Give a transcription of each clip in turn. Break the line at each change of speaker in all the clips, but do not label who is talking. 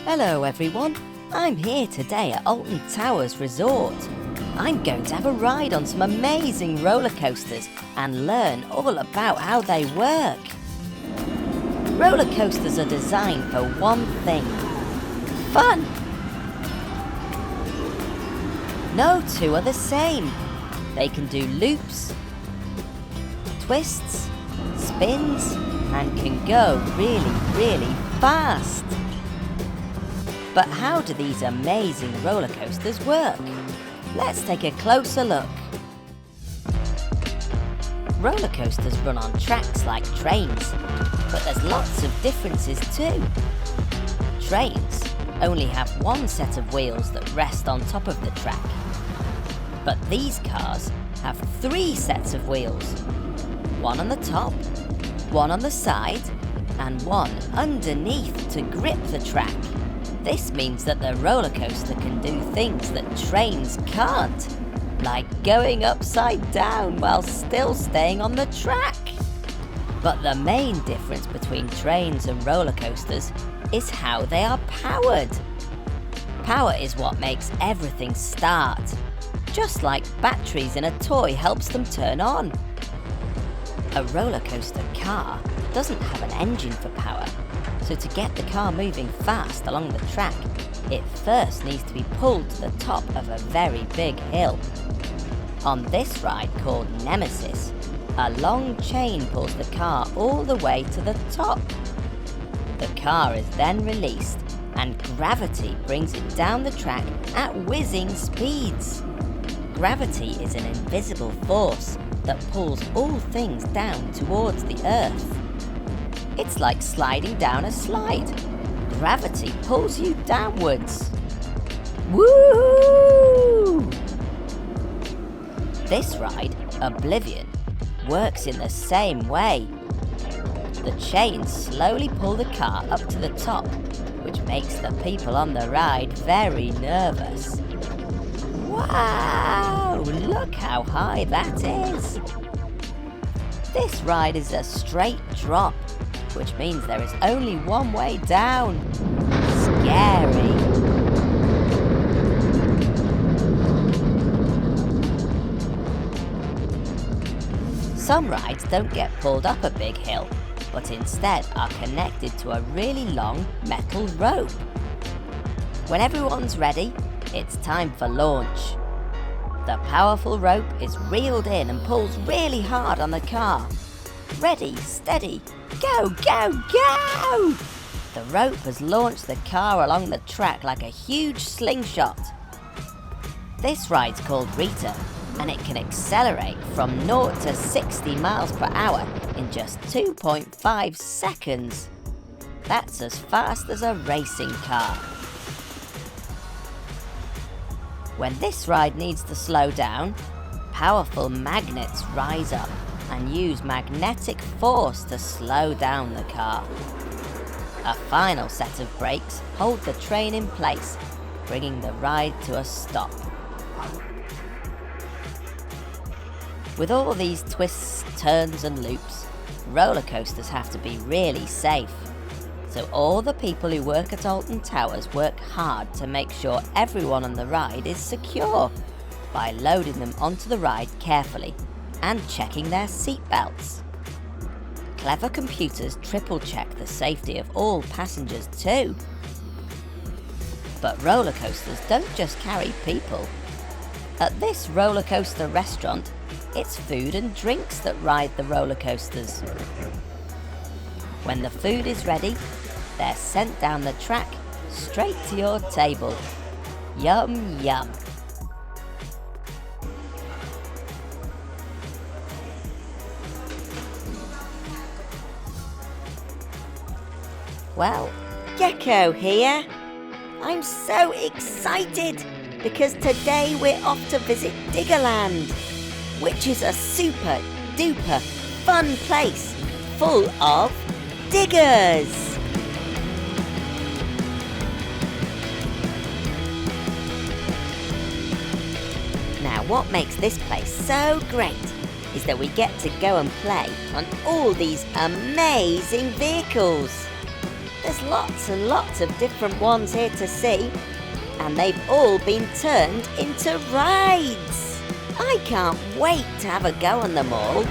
Hello everyone, I'm here today at Alton Towers Resort. I'm going to have a ride on some amazing roller coasters and learn all about how they work. Roller coasters are designed for one thing: fun! No two are the same. They can do loops, twists, spins, and can go really fast. But how do these amazing roller coasters work? Let's take a closer look. Roller coasters run on tracks like trains, but there's lots of differences too. Trains only have one set of wheels that rest on top of the track, but these cars have 3 sets of wheels. One on the top, one on the side, and one underneath to grip the track. This means that the roller coaster can do things that trains can't, like going upside down while still staying on the track. But the main difference between trains and roller coasters is how they are powered. Power is what makes everything start, just like batteries in a toy helps them turn on. A roller coaster car doesn't have an engine for power, so to get the car moving fast along the track, it first needs to be pulled to the top of a very big hill. On this ride called Nemesis, a long chain pulls the car all the way to the top. The car is then released and gravity brings it down the track at whizzing speeds. Gravity is an invisible force that pulls all things down towards the earth. It's like sliding down a slide. Gravity pulls you downwards. Woo! This ride, Oblivion, works in the same way. The chains slowly pull the car up to the top, which makes the people on the ride very nervous. Wow! Look how high that is! This ride is a straight drop, which means there is only one way down. Scary! Some rides don't get pulled up a big hill, but instead are connected to a really long metal rope. When everyone's ready, it's time for launch. The powerful rope is reeled in and pulls really hard on the car. Ready, steady, go, go, go! The rope has launched the car along the track like a huge slingshot. This ride's called Rita, and it can accelerate from 0 to 60 miles per hour in just 2.5 seconds. That's as fast as a racing car. When this ride needs to slow down, powerful magnets rise up and use magnetic force to slow down the car. A final set of brakes hold the train in place, bringing the ride to a stop. With all these twists, turns and loops, roller coasters have to be really safe. So all the people who work at Alton Towers work hard to make sure everyone on the ride is secure by loading them onto the ride carefully and checking their seatbelts. Clever computers triple check the safety of all passengers too. But roller coasters don't just carry people. At this roller coaster restaurant, it's food and drinks that ride the roller coasters. When the food is ready, they're sent down the track straight to your table. Yum, yum. Well, Gecko here. I'm so excited because today we're off to visit Diggerland, which is a super duper fun place full of diggers. Now, what makes this place so great is that we get to go and play on all these amazing vehicles. There's lots and lots of different ones here to see, and they've all been turned into rides. I can't wait to have a go on them all.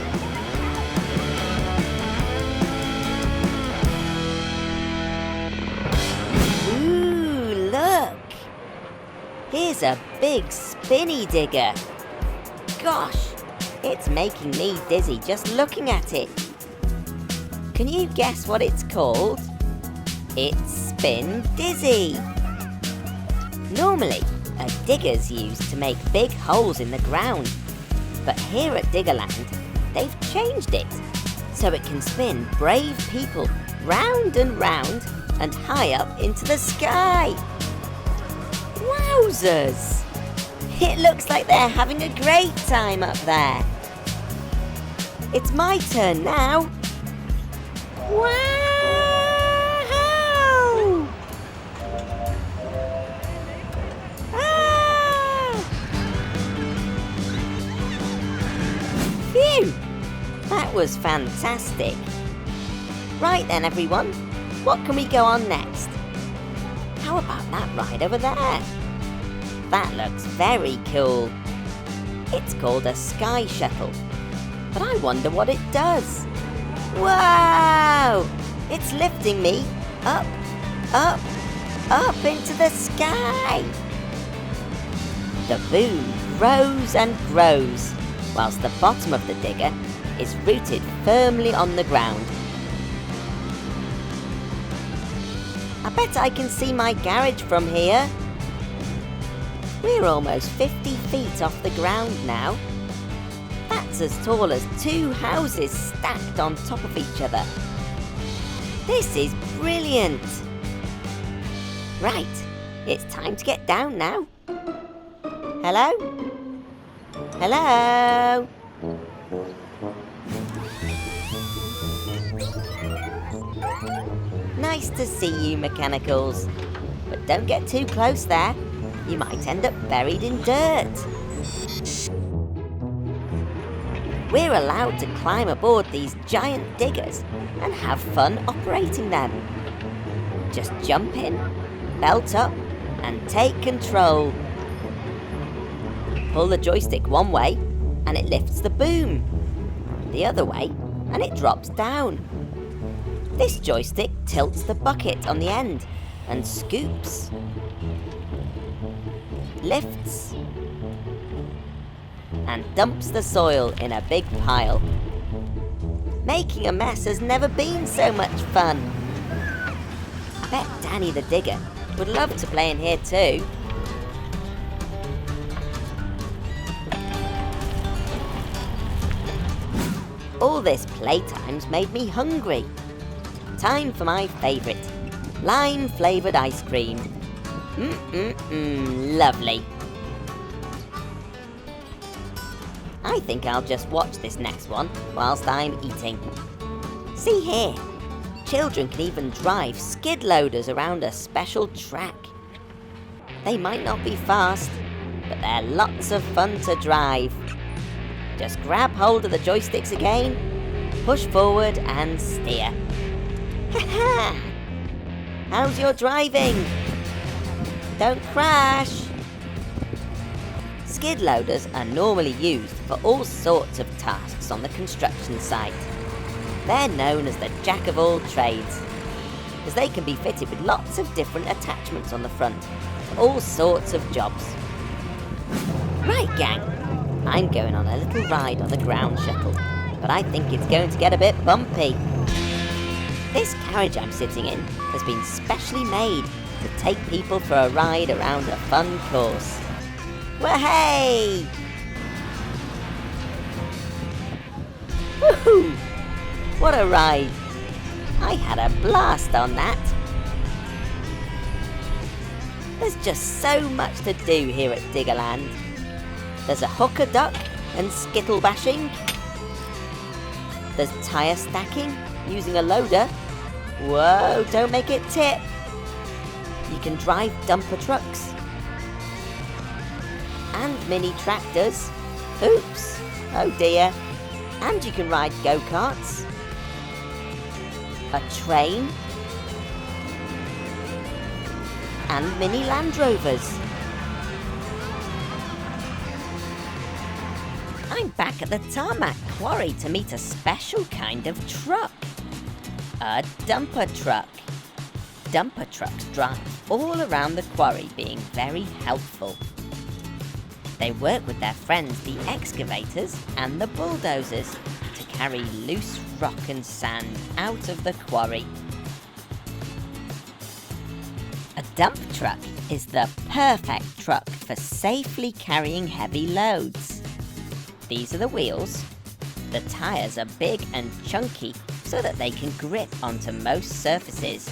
Ooh, look! Here's a big spinny digger. Gosh, it's making me dizzy just looking at it. Can you guess what it's called? It's Spin Dizzy. Normally, a digger's used to make big holes in the ground, but here at Diggerland, they've changed it so it can spin brave people round and round and high up into the sky. Wowzers! It looks like they're having a great time up there. It's my turn now. Wow! Ah! Phew! That was fantastic. Right then, everyone. What can we go on next? How about that ride over there? That looks very cool. It's called a sky shuttle, but I wonder what it does. Wow! It's lifting me up, up, up into the sky. The boom grows and grows, whilst the bottom of the digger is rooted firmly on the ground. I bet I can see my garage from here. We're almost 50 feet off the ground now. That's as tall as 2 houses stacked on top of each other. This is brilliant. Right, it's time to get down now. Hello? Hello? Nice to see you, Mechanicals. But don't get too close there. You might end up buried in dirt. We're allowed to climb aboard these giant diggers and have fun operating them. Just jump in, belt up, and take control. Pull the joystick one way, and it lifts the boom. The other way, and it drops down. This joystick tilts the bucket on the end and scoops, lifts, and dumps the soil in a big pile. Making a mess has never been so much fun. I bet Danny the Digger would love to play in here too. All this playtime's made me hungry. Time for my favourite, lime-flavoured ice cream. Lovely. I think I'll just watch this next one whilst I'm eating. See here, children can even drive skid loaders around a special track. They might not be fast, but they're lots of fun to drive. Just grab hold of the joysticks again, push forward and steer. Ha-ha! How's your driving? Don't crash! Skid loaders are normally used for all sorts of tasks on the construction site. They're known as the jack of all trades, as they can be fitted with lots of different attachments on the front for all sorts of jobs. Right, gang, I'm going on a little ride on the ground shuttle, but I think it's going to get a bit bumpy. This carriage I'm sitting in has been specially made to take people for a ride around a fun course. Wahey! Woohoo! What a ride! I had a blast on that. There's just so much to do here at Diggerland. There's a hooker duck and skittle bashing. There's tyre stacking using a loader. Whoa, don't make it tip. You can drive dumper trucks. And mini tractors. Oops, oh dear. And you can ride go-karts. A train. and mini Land Rovers. I'm back at the tarmac quarry to meet a special kind of truck. A dumper truck. Dumper trucks drive all around the quarry, being very helpful. They work with their friends, the excavators and the bulldozers, to carry loose rock and sand out of the quarry. A dump truck is the perfect truck for safely carrying heavy loads. These are the wheels. The tyres are big and chunky so that they can grip onto most surfaces.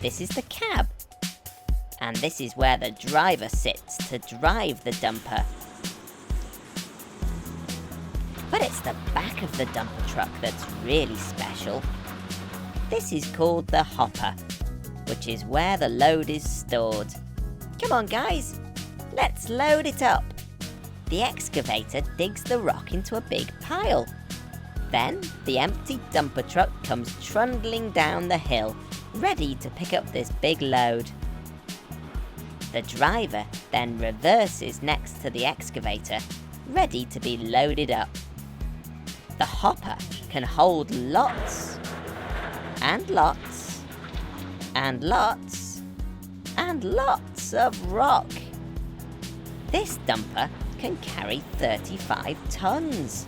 This is the cab. And this is where the driver sits to drive the dumper. But it's the back of the dumper truck that's really special. This is called the hopper, which is where the load is stored. Come on guys, let's load it up. The excavator digs the rock into a big pile. Then the empty dumper truck comes trundling down the hill, ready to pick up this big load. The driver then reverses next to the excavator, ready to be loaded up. The hopper can hold lots, and lots, and lots, and lots of rock. This dumper can carry 35 tons.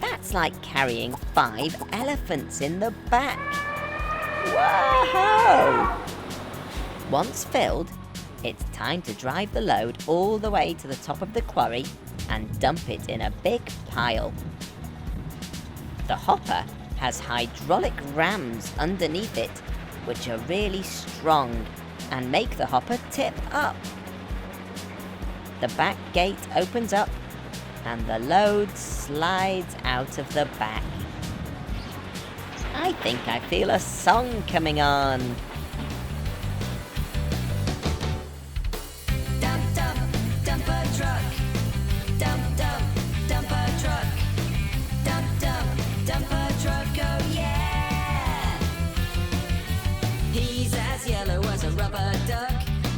That's like carrying 5 elephants in the back. Whoa! Once filled, it's time to drive the load all the way to the top of the quarry and dump it in a big pile. The hopper has hydraulic rams underneath it, which are really strong and make the hopper tip up. The back gate opens up and the load slides out of the back. I think I feel a song coming on.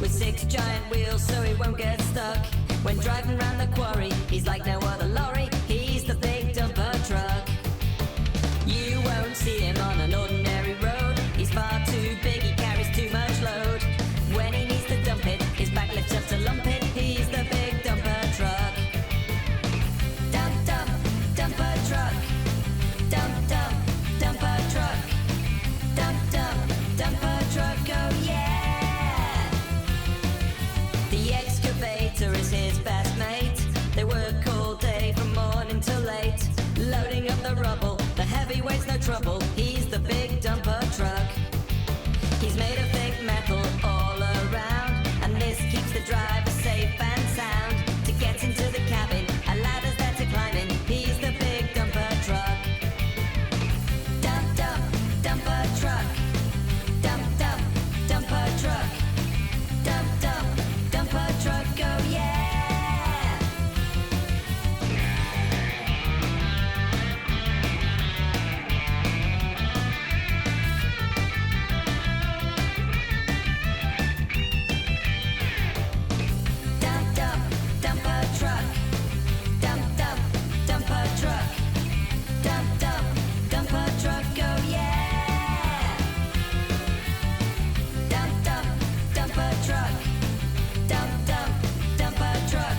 With 6 giant wheels so he won't get stuck. When driving round the quarry, he's like no other lorry. He's the big dumper truck. You won't see him on an ordinary road. He's far too big, he carries too much load. When he needs to dump it, his back lifts up to lump it. He's the big dumper truck. Dump, dump, dumper truck. Dump, dump, dumper truck. Dump, dump, dumper truck, oh yeah. Is his best mate. They work all day from morning till late, loading up the rubble. The heavyweight's no trouble. He's the big dumper truck. He's made of thick metal all around, and this keeps the driver safe and sound. To get into the cabin, a ladder's there to climb in. He's the big dumper truck. Dump, dump, dumper truck. Dump, dump, dumper truck. Dump, dump, dumper truck, oh yeah. Dump, dump, dumper truck. Dump, dump, dumper truck. Dump, dump, dumper truck, oh yeah. Dump, dump, dumper truck. Dump, dump, dumper truck.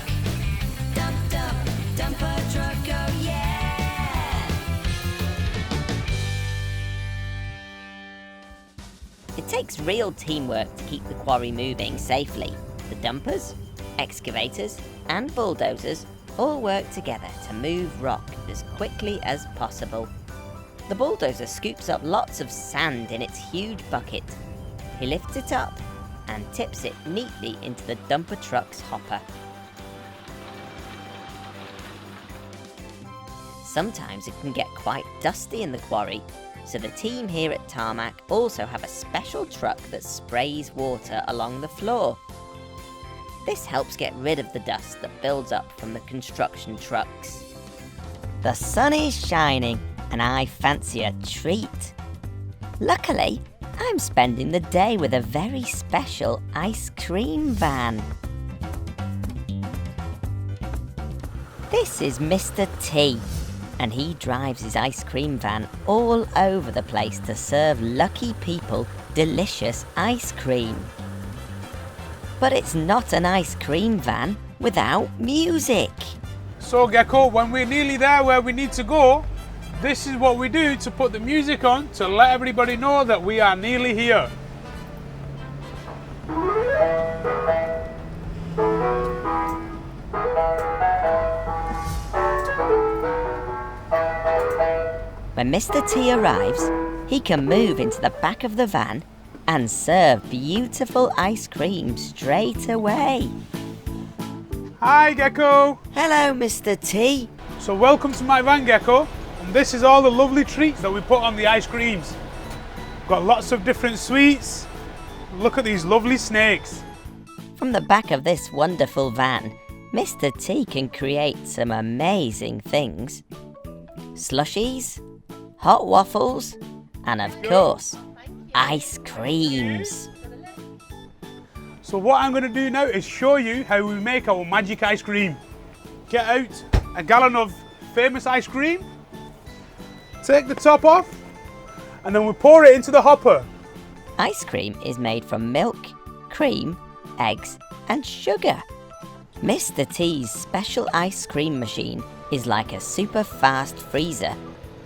Dump, dump, dumper truck, oh yeah.
It takes real teamwork to keep the quarry moving safely. The dumpers, excavators, and bulldozers all work together to move rock as quickly as possible. The bulldozer scoops up lots of sand in its huge bucket. He lifts it up and tips it neatly into the dumper truck's hopper. Sometimes it can get quite dusty in the quarry, so the team here at Tarmac also have a special truck that sprays water along the floor. This helps get rid of the dust that builds up from the construction trucks. The sun is shining and I fancy a treat. Luckily, I'm spending the day with a very special ice cream van. This is Mr. T, and he drives his ice cream van all over the place to serve lucky people delicious ice cream. But it's not an ice cream van without music.
So Gecko, when we're nearly there where we need to go, this is what we do to put the music on to let everybody know that we are nearly here.
When Mr. T arrives, he can move into the back of the van and serve beautiful ice cream straight away.
Hi Gecko!
Hello, Mr. T.
So welcome to my van, Gecko, and this is all the lovely treats that we put on the ice creams. Got lots of different sweets. Look at these lovely snakes.
From the back of this wonderful van, Mr. T can create some amazing things. Slushies, hot waffles, and of course, ice creams.
So what I'm going to do now is show you how we make our magic ice cream. Get out a gallon of famous ice cream, take the top off, and then we pour it into the hopper.
Ice cream is made from milk, cream, eggs, and sugar. Mr. T's special ice cream machine is like a super fast freezer,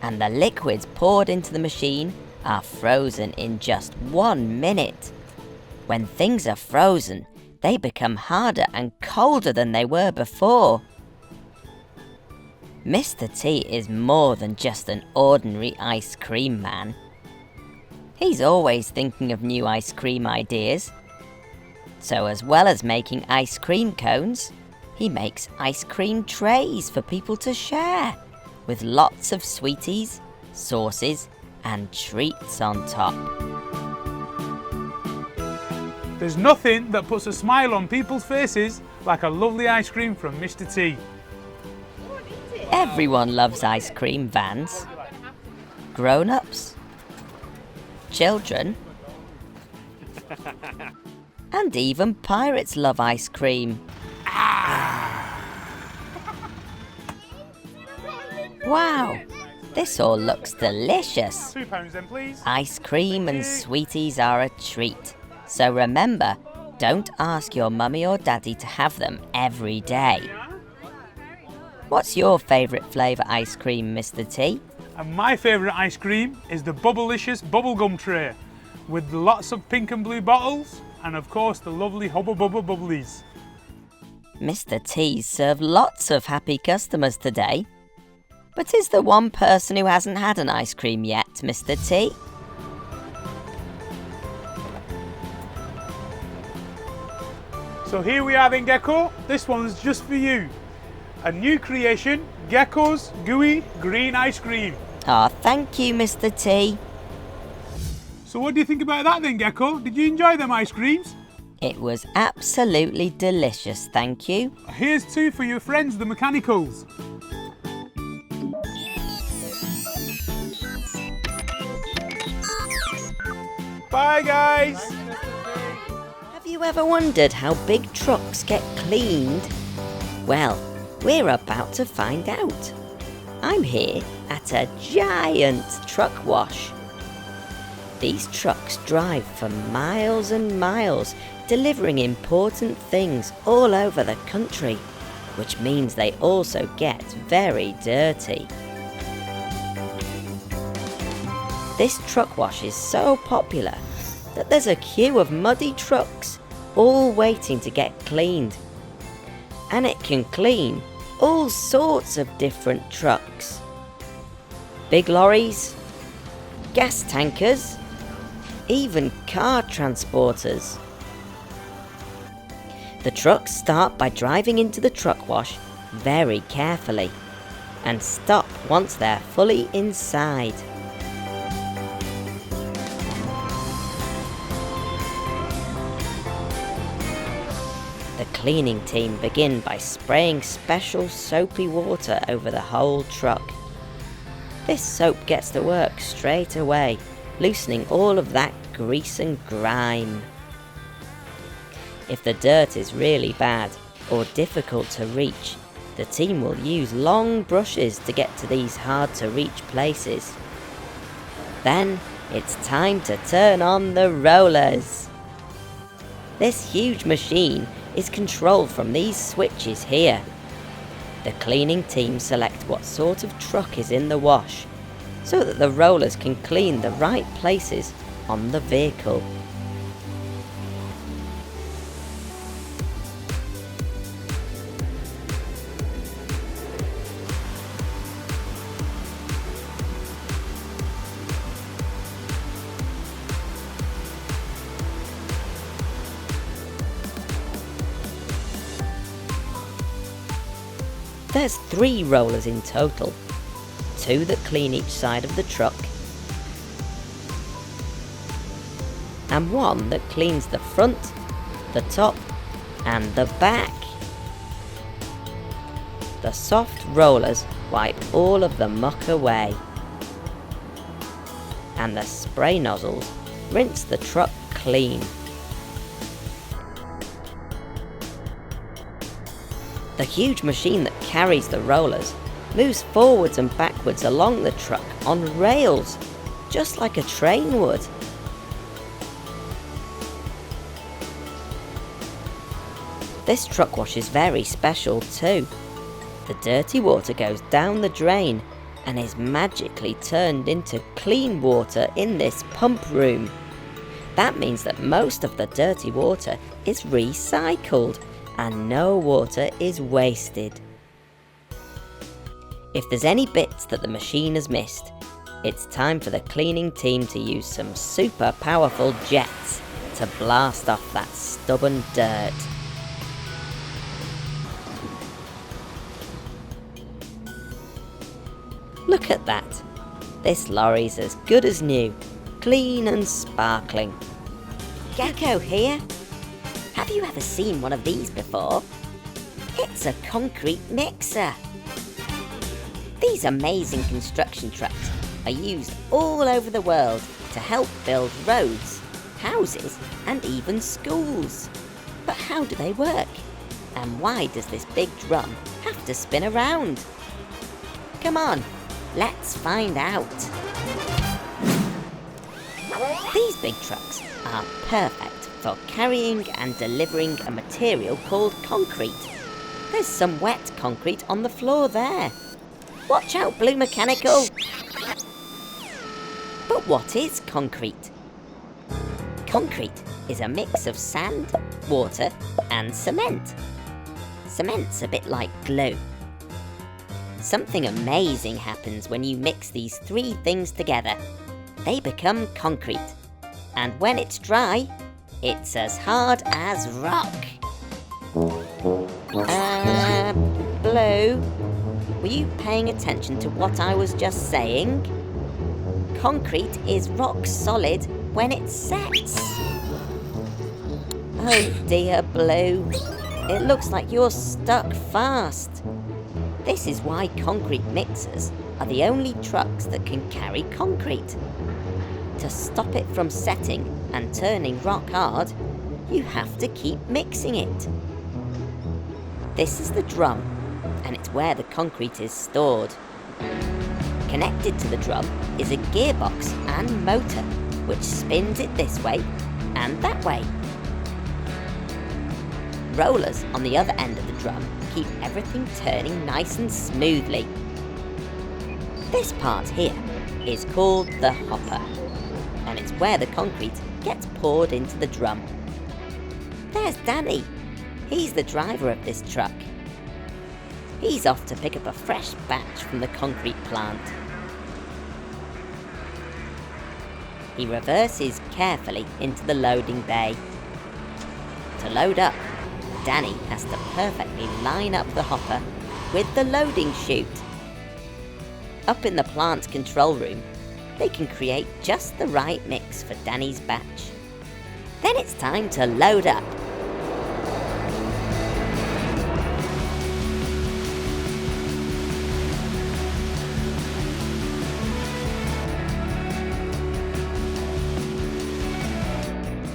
and the liquids poured into the machine are frozen in just 1 minute. When things are frozen, they become harder and colder than they were before. Mr. T is more than just an ordinary ice cream man. He's always thinking of new ice cream ideas. So as well as making ice cream cones, he makes ice cream trays for people to share, with lots of sweeties, sauces, and treats on top.
There's nothing that puts a smile on people's faces like a lovely ice cream from Mr. T.
Everyone loves ice cream vans. Grown-ups, children, and even pirates love ice cream. Wow, this all looks delicious.
£2 then, please.
Ice cream and sweeties are a treat. So remember, don't ask your mummy or daddy to have them every day. What's your favourite flavour ice cream, Mr. T?
And my favourite ice cream is the Bubblicious bubblegum tray with lots of pink and blue bottles and of course the lovely Hubba Bubba Bubblies.
Mr. T's served lots of happy customers today. But is there one person who hasn't had an ice cream yet, Mr. T?
So here we are then, Gecko. This one's just for you. A new creation, Gecko's Gooey Green Ice Cream.
Ah, thank you, Mr. T.
So what do you think about that then, Gecko? Did you enjoy them ice creams?
It was absolutely delicious, thank you.
Here's two for your friends, the Mechanicals. Bye, guys.
Have you ever wondered how big trucks get cleaned? Well, we're about to find out. I'm here at a giant truck wash. These trucks drive for miles and miles, delivering important things all over the country, which means they also get very dirty. This truck wash is so popular that there's a queue of muddy trucks all waiting to get cleaned. And it can clean all sorts of different trucks. Big lorries, gas tankers, even car transporters. The trucks start by driving into the truck wash very carefully and stop once they're fully inside. The cleaning team begin by spraying special soapy water over the whole truck. This soap gets to work straight away, loosening all of that grease and grime. If the dirt is really bad or difficult to reach, the team will use long brushes to get to these hard to reach places. Then it's time to turn on the rollers. This huge machine is controlled from these switches here. The cleaning team select what sort of truck is in the wash, so that the rollers can clean the right places on the vehicle. There's 3 rollers in total, 2 that clean each side of the truck, and 1 that cleans the front, the top, and the back. The soft rollers wipe all of the muck away, and the spray nozzles rinse the truck clean. The huge machine that carries the rollers moves forwards and backwards along the truck on rails, just like a train would. This truck wash is very special too. The dirty water goes down the drain and is magically turned into clean water in this pump room. That means that most of the dirty water is recycled and no water is wasted. If there's any bits that the machine has missed, it's time for the cleaning team to use some super powerful jets to blast off that stubborn dirt. Look at that! This lorry's as good as new, clean and sparkling. Gecko here! Have you ever seen one of these before? It's a concrete mixer. These amazing construction trucks are used all over the world to help build roads, houses, and even schools. But how do they work? And why does this big drum have to spin around? Come on, let's find out. These big trucks are perfect for carrying and delivering a material called concrete. There's some wet concrete on the floor there. Watch out, Blue Mechanical! But what is concrete? Concrete is a mix of sand, water, and cement. Cement's a bit like glue. Something amazing happens when you mix these 3 things together. They become concrete. And when it's dry, it's as hard as rock. Blue, were you paying attention to what I was just saying? Concrete is rock solid when it sets. Oh dear, Blue. It looks like you're stuck fast. This is why concrete mixers are the only trucks that can carry concrete. To stop it from setting and turning rock hard, you have to keep mixing it. This is the drum, and it's where the concrete is stored. Connected to the drum is a gearbox and motor, which spins it this way and that way. Rollers on the other end of the drum keep everything turning nice and smoothly. This part here is called the hopper, and it's where the concrete gets poured into the drum. There's Danny. He's the driver of this truck. He's off to pick up a fresh batch from the concrete plant. He reverses carefully into the loading bay. To load up, Danny has to perfectly line up the hopper with the loading chute. Up in the plant control room, they can create just the right mix for Danny's batch. Then it's time to load up.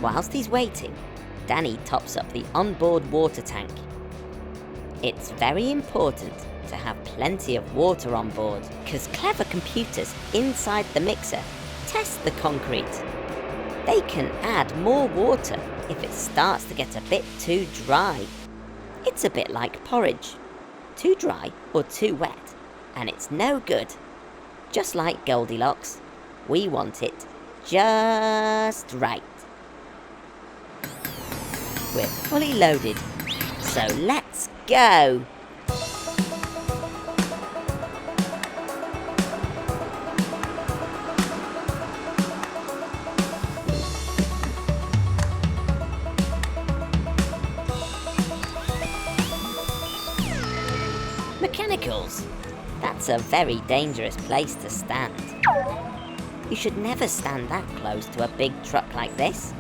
Whilst he's waiting, Danny tops up the onboard water tank. It's very important to have plenty of water on board because clever computers inside the mixer test the concrete. They can add more water if it starts to get a bit too dry. It's a bit like porridge. Too dry or too wet, and it's no good. Just like Goldilocks, we want it just right. We're fully loaded, so let's go! Mechanicals! That's a very dangerous place to stand. You should never stand that close to a big truck like this.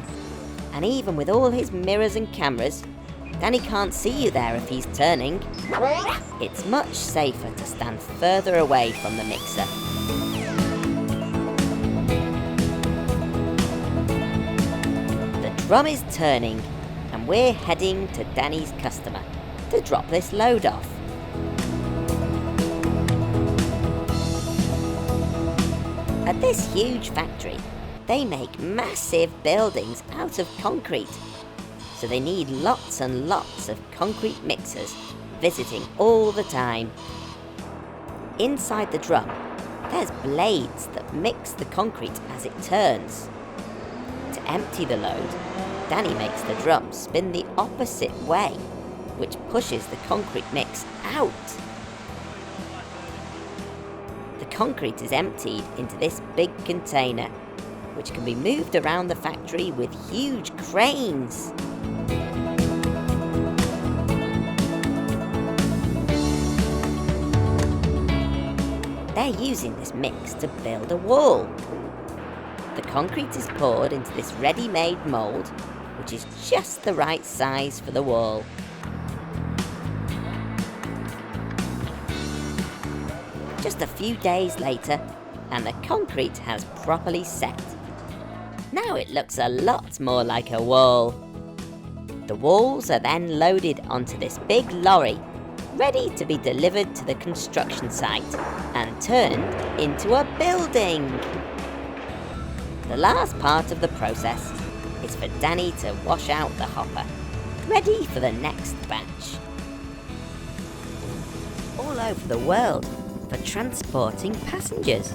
And even with all his mirrors and cameras, Danny can't see you there if he's turning. It's much safer to stand further away from the mixer. The drum is turning, and we're heading to Danny's customer to drop this load off. At this huge factory, they make massive buildings out of concrete, so they need lots and lots of concrete mixers visiting all the time. Inside the drum, there's blades that mix the concrete as it turns. To empty the load, Danny makes the drum spin the opposite way, which pushes the concrete mix out. The concrete is emptied into this big container, which can be moved around the factory with huge cranes. They're using this mix to build a wall. The concrete is poured into this ready-made mould, which is just the right size for the wall. Just a few days later, and the concrete has properly set. Now it looks a lot more like a wall. The walls are then loaded onto this big lorry, ready to be delivered to the construction site and turned into a building. The last part of the process is for Danny to wash out the hopper, ready for the next batch. All over the world for transporting passengers,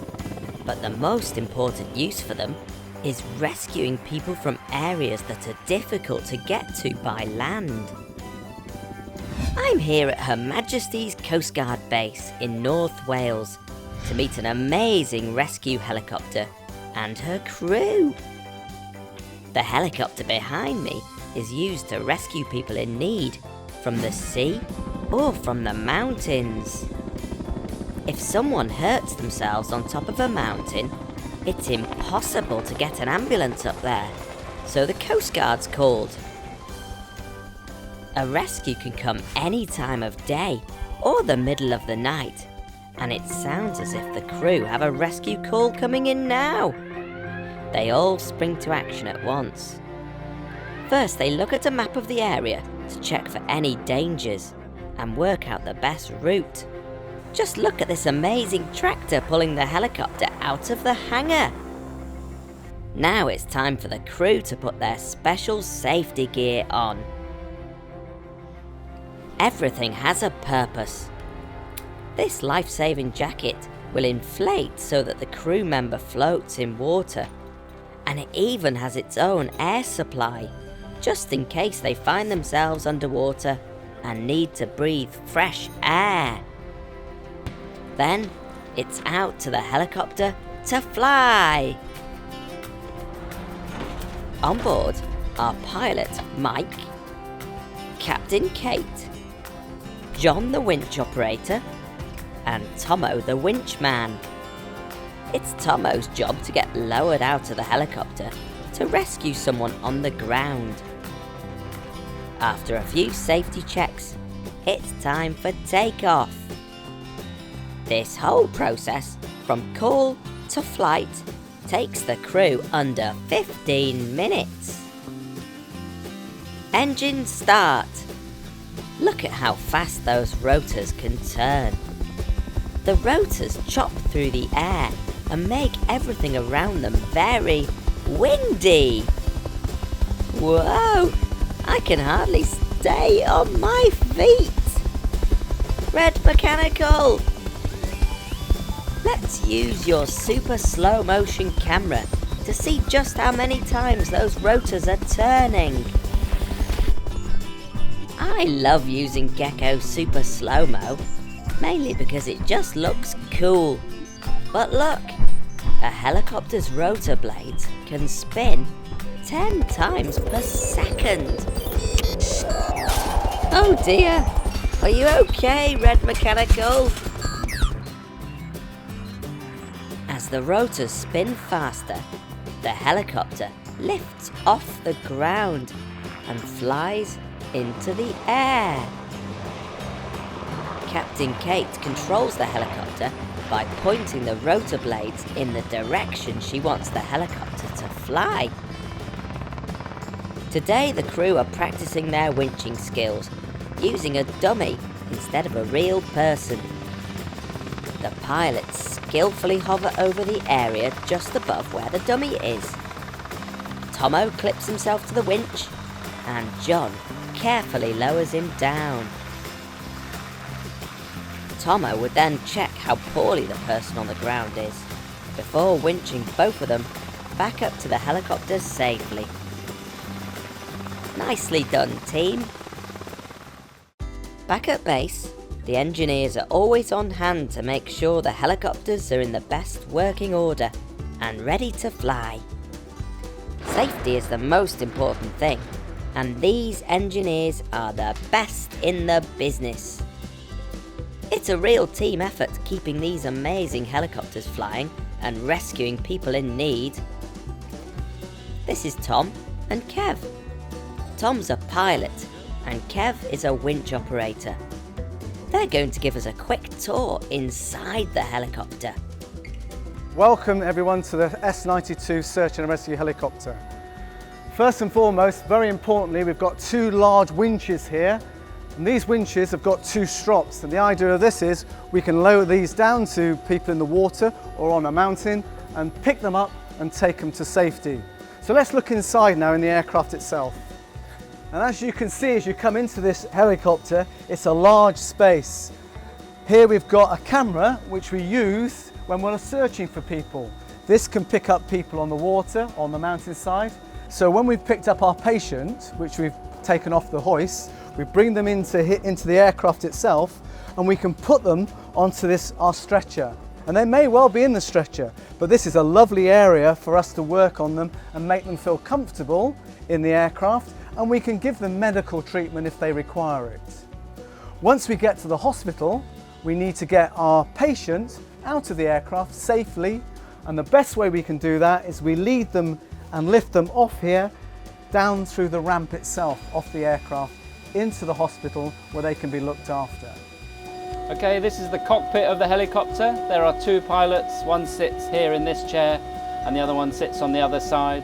but the most important use for them is rescuing people from areas that are difficult to get to by land. I'm here at Her Majesty's Coast Guard base in North Wales to meet an amazing rescue helicopter and her crew. The helicopter behind me is used to rescue people in need from the sea or from the mountains. If someone hurts themselves on top of a mountain, it's impossible to get an ambulance up there, so the Coast Guard's called. A rescue can come any time of day or the middle of the night, and it sounds as if the crew have a rescue call coming in now. They all spring to action at once. First, they look at a map of the area to check for any dangers and work out the best route. Just look at this amazing tractor pulling the helicopter out of the hangar. Now it's time for the crew to put their special safety gear on. Everything has a purpose. This life-saving jacket will inflate so that the crew member floats in water, and it even has its own air supply, just in case they find themselves underwater and need to breathe fresh air. Then, it's out to the helicopter to fly. On board are pilot Mike, Captain Kate, John the winch operator, and Tomo the winch man. It's Tomo's job to get lowered out of the helicopter to rescue someone on the ground. After a few safety checks, it's time for takeoff. This whole process, from call to flight, takes the crew under 15 minutes. Engine start! Look at how fast those rotors can turn. The rotors chop through the air and make everything around them very windy. Whoa! I can hardly stay on my feet. Red Mechanical! Let's use your super slow motion camera to see just how many times those rotors are turning. I love using Gecko super slow-mo, mainly because it just looks cool. But look, a helicopter's rotor blades can spin 10 times per second. Oh dear, are you okay, Red Mechanical? As the rotors spin faster, the helicopter lifts off the ground and flies into the air. Captain Kate controls the helicopter by pointing the rotor blades in the direction she wants the helicopter to fly. Today the crew are practicing their winching skills using a dummy instead of a real person. The pilots skillfully hover over the area just above where the dummy is. Tomo clips himself to the winch and John carefully lowers him down. Tomo would then check how poorly the person on the ground is before winching both of them back up to the helicopter safely. Nicely done, team! Back at base, the engineers are always on hand to make sure the helicopters are in the best working order and ready to fly. Safety is the most important thing, and these engineers are the best in the business. It's a real team effort keeping these amazing helicopters flying and rescuing people in need. This is Tom and Kev. Tom's a pilot and Kev is a winch operator. They're going to give us a quick tour inside the helicopter.
Welcome everyone to the S92 Search and Rescue Helicopter. First and foremost, very importantly, we've got two large winches here. And these winches have got two strops, and the idea of this is we can lower these down to people in the water or on a mountain and pick them up and take them to safety. So let's look inside now in the aircraft itself. And as you can see, as you come into this helicopter, it's a large space. Here we've got a camera which we use when we're searching for people. This can pick up people on the water, on the mountainside. So when we've picked up our patient, which we've taken off the hoist, we bring them into the aircraft itself and we can put them onto our stretcher. And they may well be in the stretcher, but this is a lovely area for us to work on them and make them feel comfortable in the aircraft, and we can give them medical treatment if they require it. Once we get to the hospital, we need to get our patient out of the aircraft safely, and the best way we can do that is we lead them and lift them off here, down through the ramp itself, off the aircraft, into the hospital where they can be looked after.
Okay, this is the cockpit of the helicopter. There are two pilots, one sits here in this chair and the other one sits on the other side.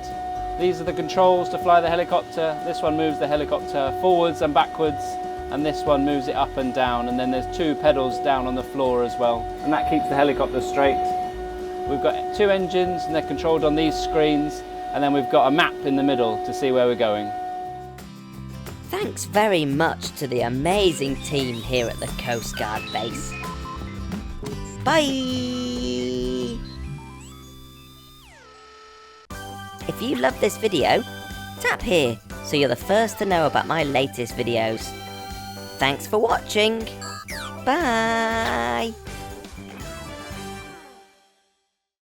These are the controls to fly the helicopter. This one moves the helicopter forwards and backwards, and this one moves it up and down, and then there's two pedals down on the floor as well, and that keeps the helicopter straight. We've got two engines and they're controlled on these screens, and then we've got a map in the middle to see where we're going.
Thanks very much to the amazing team here at the Coast Guard base. Bye! If you love this video, tap here so you're the first to know about my latest videos. Thanks for watching. Bye!